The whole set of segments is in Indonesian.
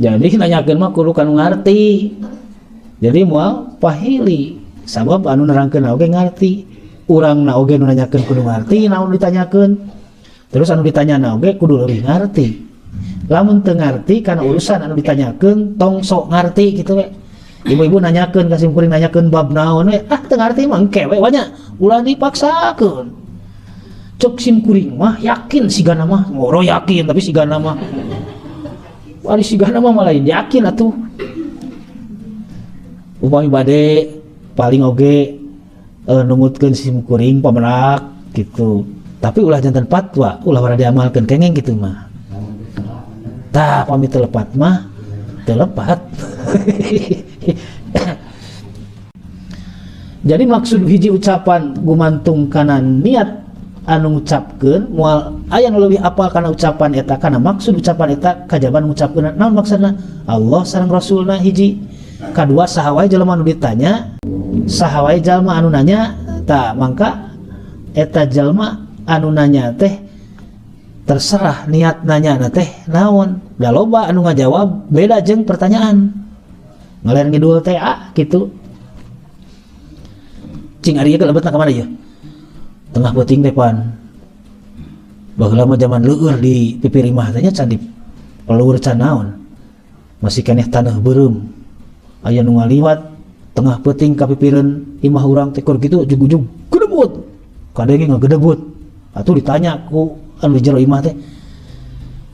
Jadi nanyakeun mah kudu kanu ngarti. Jadi moal pahili sabab anu nerangkeun oge ngarti. Urangna oge nu nanyakeun kudu ngarti naon ditanyakeun. Terus anu ditanyana oge kudu leuwih ngarti. Lamun teu ngarti kana urusan anu ditanyakeun tong sok ngarti kitu we. Ibu-ibu nanyakeun ka sim kuring nanyakeun bab naon we, teu ngarti mah engke we nya. Ulah dipaksakeun. Cok sim kuring mah yakin sigana mah, ngoro yakin tapi sigana mah ari sigana mah lain yakin atuh. Upami bade paling oge numutkeun sim kuring pamenak gitu. Tapi ulah jantan fatwa, ulah bara diamalkeun kengeng gitu mah. Tah pami teu lepat mah teu lepat. Jadi maksud hiji ucapan gumantung kana niat anu ngucapkeun moal aya nu leuwih apal kana ucapan eta kana maksud ucapan eta kajaban ngucapkeun naon maksudna Allah sareng Rasulna hiji. Kadua saha wae jelema anu ditanya, saha wae jalma anu nanya, tah mangka eta jalma anu nanya teh terserah niat nanya teh naon. Da loba anu ngajawab beda jeung pertanyaan. Ngalian ngidul teh kitu. Cing ari kelebetna ka mana ieu? Tengah peuting teh pan. Baheula mah zaman leueur di pipi imah teh nya can di pelur can naon. Masih keneh taneuh beureum. Aya nu ngaliwat tengah peuting ka pipireun imah urang teh keur kitu ujug-ujug gedebut. Kadenge ngagedebut. Atuh ditanya ku anu di jero imah teh.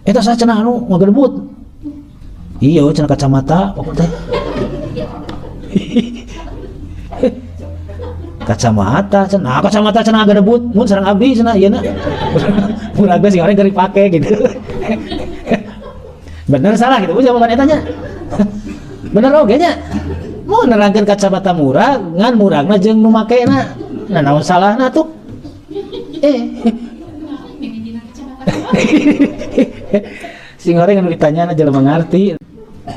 Eta saha cenah anu ngagedebut? Iya cenah kacamata pokok teh. Kacamata cenah ngagedebut mun sareng abdi cenah ieu na. Mun abdi sing orang keur dipake gitu. Bener salah gitu jawaban eta nya. Bener oge nya. Mun nerangkeun kacamata murag ngan muragna jeung nu makena. Nah naon salahna tuh? Sing orang anu ditanyana jelema ngarti.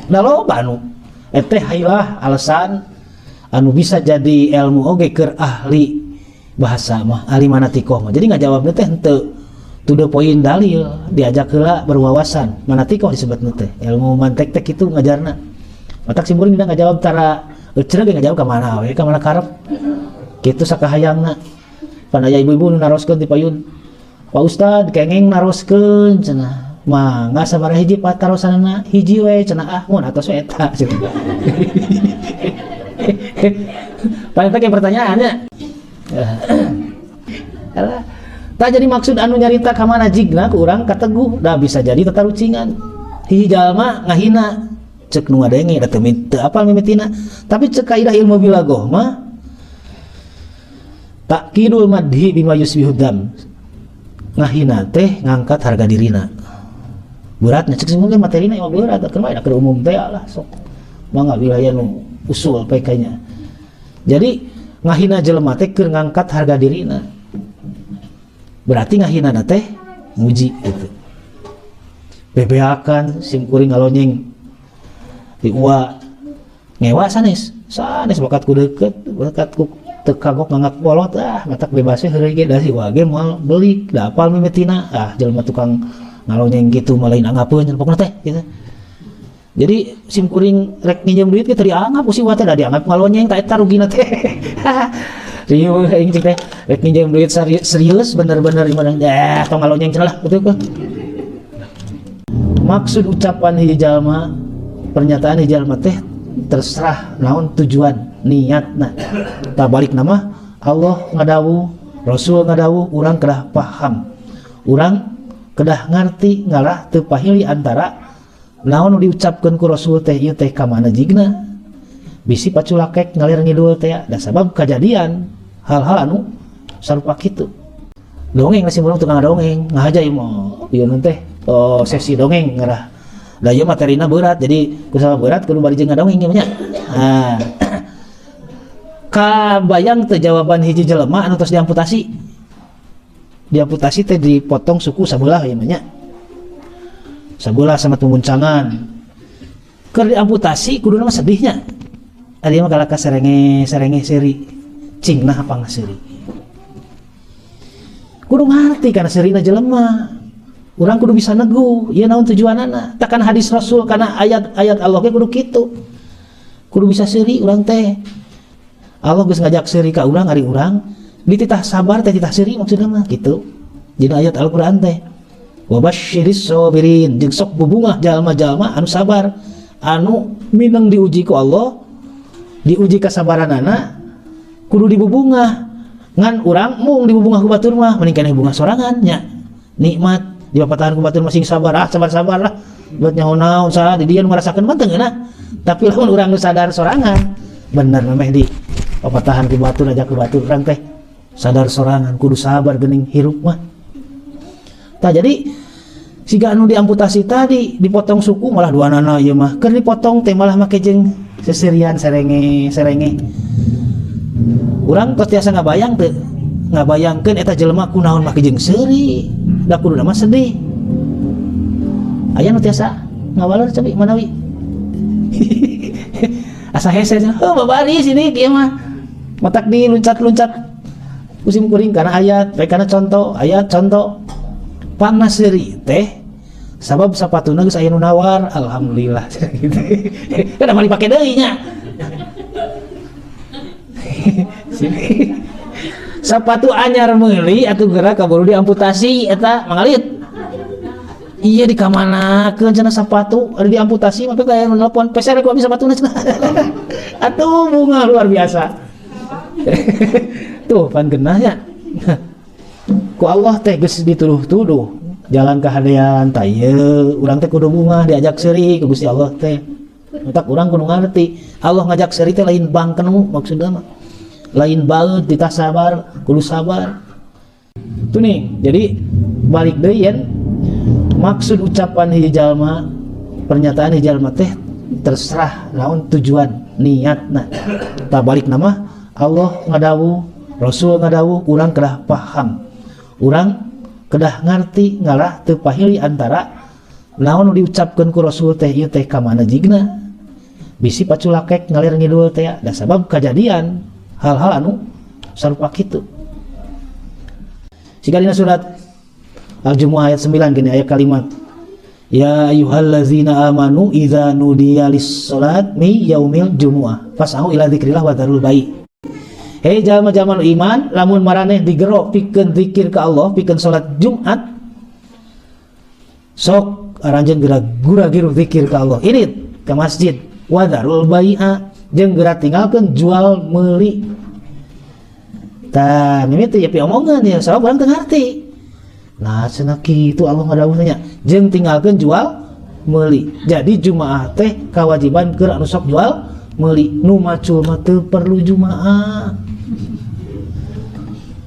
Da loba anu teh hayulah alasan anu bisa jadi ilmu oge keur ahli bahasa mah ahli manatikoh mah. Jadi ngajawabna teh henteu to the point dalil, diajak heula berwawasan. Manatikoh disebutna teh ilmu mantek teh kitu ngajarna. Matak sim kuring dina ngajawab tara cenah ge ngajawab ka mana we ka mana karep. Kitu sakahayangna. Pan aya ibu-ibu nu naroskeun ti payun. Pak Ustad kengeng naroskeun cenah. Mangga sabaraha hiji patarosanna hiji we cenah mun atos we eta. Paling teh pertanyaannya. Tak jadi maksud anu nyarita ka mana jigna ku urang kateguh da bisa jadi tatarucingan. Hiji jalma ngahina ceuk nu ngadenge da teu apal mimitina, tapi ceuk kaidah ilmu bilagoh mah takkidul madhi bima yusbihu dam. Ngahina teh ngangkat harga dirina. Beratnya ceuk mungkin materina mah berat keur mah keur umum teh lah sok. Mangga wilayah nu usul PK-nya. Jadi ngahina jelema teh keur ngangkat harga dirina. Berarti ngahinana teh muji gitu. Bebeakan sim kuring ngalonyeng di uwa ngewa sanes bakat ku deukeut, bakat ku teu kagok ngangak bolot matak bebas we heureuy ge da si wage moal beulik da apal mimitina jelema tukang ngalonyeng kitu mah lain anggapeun pokona teh gitu. Jadi sim kuring rek nginjem duit ge teu dianggap ku si wa teh da dianggap ngalonyeng ta eta rugina teh. Rieu aing cek teh rek nginjem duit serius bener-bener iman tong ngalonyeng cenah lah betul kan. Maksud ucapan hiji jalma, pernyataan hiji jalma teh terserah naon tujuan niatna. Tah balik nama Allah ngadawuh, Rasul ngadawuh, urang kedah paham. Urang kedah ngarti ngalah teu pahili antara naon nu diucapkeun ku Rasul teh ieu teh ka mana jigna. Bisi paculakek ngalir ngidul teh da sabab kejadian hal-hal anu sarupa kitu. Dongeng nasi mulung tukang dongeng ngahaja ieu mah ieu teh sesi dongeng ngarah. Da ieu materina berat jadi kusama berat kudu bari jeung ngadongeng ieu nya. Kabayang teu jawaban hiji jelema anu tos diamputasi. Diamputasi teh dipotong suku sabelah ieu nya. Sabelah sama tumuncangan. Keur diamputasi kuduna mah sedihnya. Ari mah galaka serenge seri. Cingna apa ngaseri. Kudu ngarti kana serina jelema. urang kudu bisa negu ieu naon tujuanana. Takan hadis Rasul kana ayat-ayat Allah ge kudu kitu. Kudu bisa seuri urang teh. Allah geus ngajak seuri ka urang ari urang dititah sabar teh titah seuri maksudna mah kitu. Dina ayat Al-Qur'an teh. Wa basyiris sabirin, jeung sok bubungah jalma-jalma anu sabar, anu mineng diuji ku Allah, diuji kasabaranana kudu dibubungah. Ngan urang mung dibubungah ku batur mah mending keneh bunga sorangan nya. Nikmat dipapatahan ku batur masing sabar sabar lah. Buat nyaho-naon saha di dieu ngarasakeun mah teu ngeunah. Tapi lamun urang nu sadar sorangan, bener memeh di papatahan ku batur aja ku batur urang teh sadar sorangan kudu sabar geuning hirup mah. Tah jadi siga anu diamputasi tadi dipotong suku malah duanana ieu mah keur dipotong teh malah make jeung seserian serenge. Urang tos tiasa ngabayangkeun eta jelema kunaon make jeung seuri da kuduna mah sedih. Aya nu tiasa ngawaleur cebi manawi. Asa hese babari sini kieu mah matak di luncat-luncat musim kuring karena ayat baik karena contoh ayat contoh panas seuri teh sabab sapatuna geus aya nu nawar alhamdulillah gitu. Kada mah dipake deui nya. Sapatu anyar meuli atuh geura kaburu diamputasi eta mangalit. Iya di kamanakeun cenah sapatu ada diamputasi maka kayak nelpon peser ku abi sapatuna cenah. Atuh bunga luar biasa. Tuh pan geunahnya. Ku Allah teh geus dituduh-tuduh jalan kahadean tah ieu urang teh kudu bunga diajak seuri ku Gusti Allah teh. Utak urang kudu ngarti Allah ngajak seuri teh lain bangkenu maksudna mah. Lain baeut ditah sabar, kudu sabar. Tuh nih, jadi balik deui yen maksud ucapan hiji jalma, pernyataan hiji jalma teh terserah naon tujuan niatna. Tah balik nama Allah ngadawuh, Rasul ngadawuh, urang kedah paham. Urang kedah ngarti ngalah teu pahili antara naon nu diucapkeun ku Rasul teh ieu teh ka mana jigna. Bisi paculakek ngalir ngidul teh da sabab kajadian hal-hal anu sarupa kitu. Siga dina surat Al-Jumu'ah ayat 9 gini ayat kalimat ya ayyuhallazina amanu idza nudiya lis-salat mi yaumil jumu'ah fas'au ila dzikrillah wa dzarul bai'. Hei jalma-jalma iman lamun maraneh digero pikeun zikir ka Allah pikeun salat Jumat sok aranjeun geura giru zikir ka Allah irit ka masjid wa dzarul bai'a jeung geura tinggalkeun jual meuli. Tah mimiti ya pi omongan ya sabab urang teu ngarti. Nah cenah kitu Allah ngadawuhnya jeung tinggalkeun jual meuli. Jadi jumaah teh kawajiban keur anu sok jual meuli. Nu macul mah teu perlu jumaah.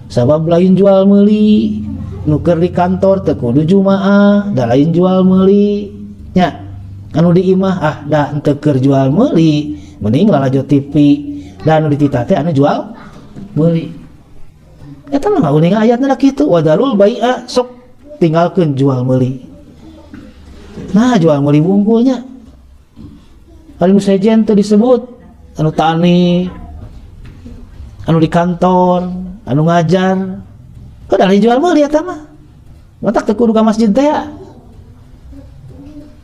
Sabab lain jual meuli, nu keur di kantor teu kudu jumaah, da lain jual meuli. Nya anu di imah da henteu keur jual meuli, mending lalajo TV. Da anu dititah teh anu jual meuli. Eta mah uning ayatna kitu wadarul bai'a sok tinggalkeun jual meuli. Nah jual meuli wungkulnya anu sejen teh disebut anu tani anu di kantor anu ngajar kada lain jual meuli eta mah matak teu kudu ka masjid teh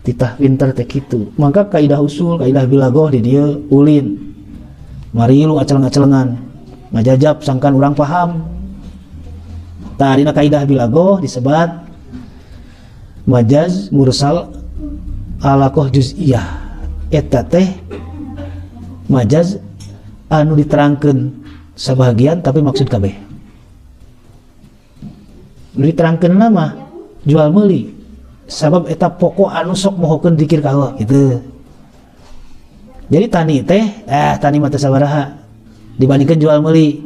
titah pinter teh kitu. Maka kaidah usul kaidah bilagoh di dieu ulin marilu aceleng-acelengan ngajajab sangkan urang paham. Tah dina kaidah bilagoh disebat majaz mursal alaqah juz'iyah. Eta teh majaz anu diterangkeun sabagian tapi maksud kabeh. Diterangkeun nama jual meuli sabab eta pokok anu sok mohokeun zikir ka Allah gitu. Jadi tani teh tani mah teu sabaraha dibandingkeun jual meuli.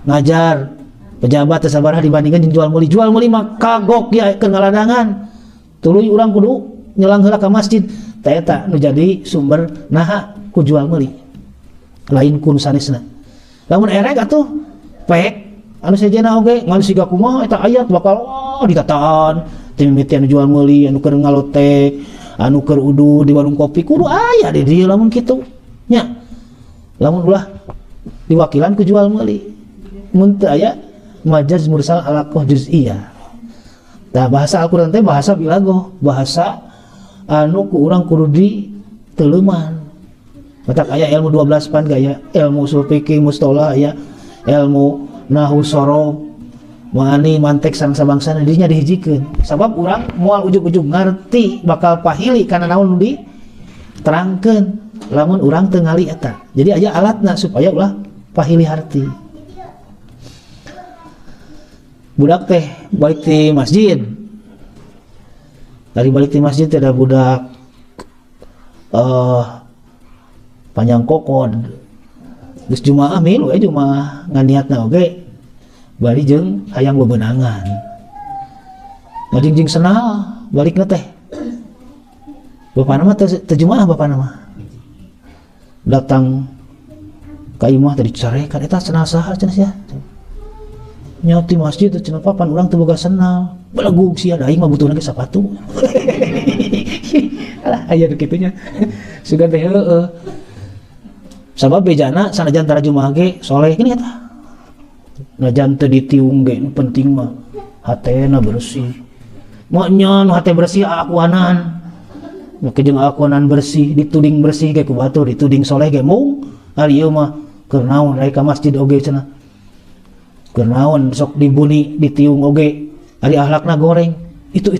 Ngajar pejabat teu sabaraha dibandingkeun jeung jual meuli mah kagok ya keur ngaladangan. Tuluy urang kudu nyelang heula ka masjid. Tah eta nu jadi sumber naha ku jual meuli. Lain kun sanesna. Lamun erek atuh pek anu sejena oge ngan siga kumaha eta ayat bakal ditataan teu mimiti anu jual meuli anu keur ngalotek anu keur udu di warung kopi kudu aya di dieu lamun kitu nya. Lamun ulah diwakilan ku jual meuli mun teu aya majaz mursal alaqah juz'iyah. Nah bahasa Al-Quran teh bahasa bilago, bahasa anu ku urang kudu diteuleman. Matak aya ilmu 12 pan gaya, ilmu usul fikih mustolah aya, ilmu nahwu sorof, mani mantek sareng sabangsa dinya dihijikeun. Sabab urang moal ujug-ujug ngarti bakal pahili kana naon nu diterangkeun. Lamun urang teu ngali eta. Jadi aya alatna supaya ulah pahili harti. Budak teh balik di masjid. Dari balik di masjid ada budak panjang kokod. Geus jumaah milu jumaah nganiatna oge. Bari jeung hayang bebenangan. Ngajingjing senal balikna teh. Bapana mah teu jumaah bapana mah. Datang ka imah tadi carekan eta senal saha cenah sia. Nyati masjid teh cenah papan urang teu boga senal. Belegug sia da aing mah butuhna ge sapatu. Alah aya kitunya. Sugan teh heueuh. Sabab bejana sanajan tara jumaah ge soleh gini eta. Najan teu ditiung ge penting mah hatena bersih. Monya nu hate bersih akuanan. Make jeung akuanan bersih, dituding bersih ge ku batur, dituding soleh ge mung ari ieu mah keur naon rek ka masjid oge cenah. Keur naon sok dibuni ditiung oge ari akhlakna goreng itu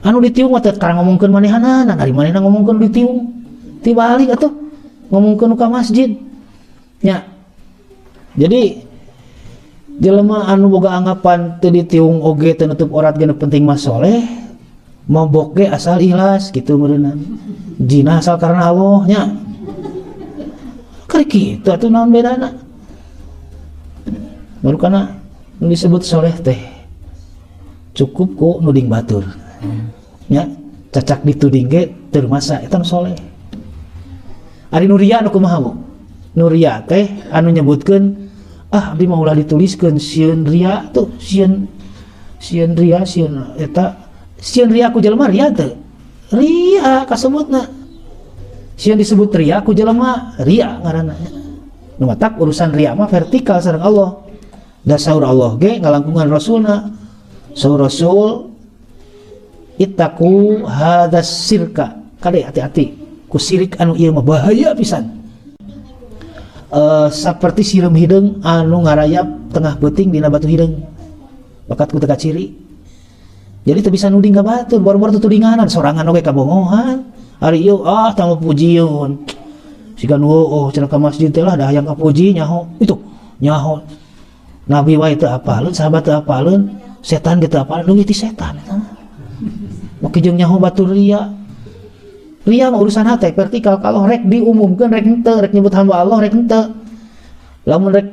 anu ditiung mah teh karang ngomongkeun manehanna ari manehna ngomongkeun ditiung tibalik atuh ngomongkeun ka masjid nya. Jadi jelema anu boga anggapan teu ditiung oge teu nutup aurat ge penting mah soleh mabok ge asal ikhlas kitu meureunna jinah asal karena Allah nya kari kitu atuh naon bedana. Baru kana nu disebut soleh teh cukup ku nuding batur nya cacak dituding ge teu masa eta soleh. Ari nu ria anu kumaha bu? Nu ria teh anu nyebutkeun abdi mah ulah dituliskeun sieun ria tuh sieun ria sieun eta sieun ria ku jelema ria teu ria kasebutna sieun disebut ria ku jelema ria ngaranna. Nu matak urusan ria mah vertikal sareng Allah. Da saur Allah ge ngalangkungan rasulna saur rasul ittaqu hadas sirka kade hati-hati ku sirik anu ieu mah bahaya pisan. Saperti sireum hideung anu ngarayap tengah beuting dina batu hideung bakat ku teu kaciri. Jadi teu bisa nuding ka batur boro-boro tutudinganan sorangan oge kabongohan ari ieu tamu pujiun siga nu cenah ka masjid teh lah da hayang kapuji nyaho itu nyaho Nabi wae teu apaleun, sahabat teu apaleun, setan ge teu apaleun, nu ti setan eta. Make jeung nyaho batur ria. Ria mah urusan hate vertikal kalau rek diumumkeun rek henteu, rek nyebut hamba Allah rek henteu. Lamun rek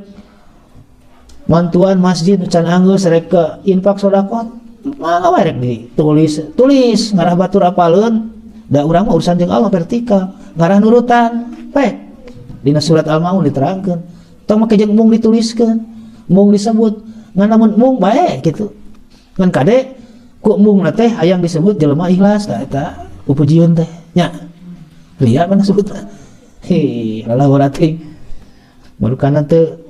mantuan masjid can anggeus rek ke infak sedekah, mah wae rek tulis ngarah batur apaleun, da urang mah urusan jeung Allah vertikal, ngarah nurutan, bae. Dina surat Al-Maun diterangkeun, tong make jeung mung dituliskeun. Mung disebut ngan namun mung bae gitu ngan kade ku mung na teh hayang disebut jelema ikhlas da eta pujian teh nya ria mana sebut lalah berarti baru kana teu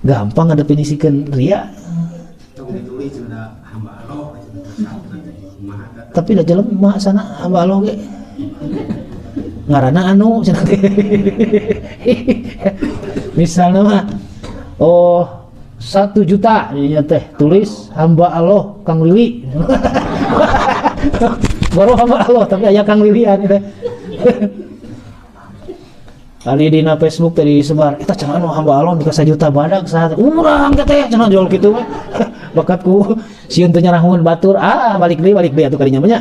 gampang ngadefinisikeun ria tapi da jelema sana hamba Allah ge ngaranna anu cenah teh misalna mah 1 juta ya teh tulis hamba Allah Kang Lili baru hamba Allah tapi aya Kang Lilian teh kali dina Facebook tadi disebar eta cenah anu hamba Allah dika 1 juta badag saha urang teh cenah jual kitu bakatku sieun teu nyarahkeun batur balik deui atuh kadinya nya